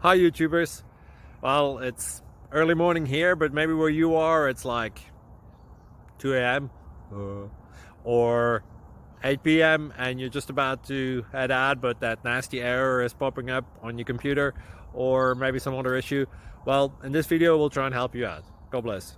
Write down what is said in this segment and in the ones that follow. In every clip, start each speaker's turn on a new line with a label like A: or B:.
A: Hi YouTubers. Well, it's early morning here, but maybe where you are it's like 2 a.m. or 8 p.m. and you're just about to head out, but that nasty error is popping up on your computer, or maybe some other issue. Well, in this video we'll try and help you out. God bless.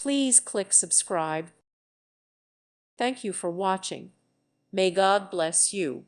B: Please click subscribe. Thank you for watching. May God bless you.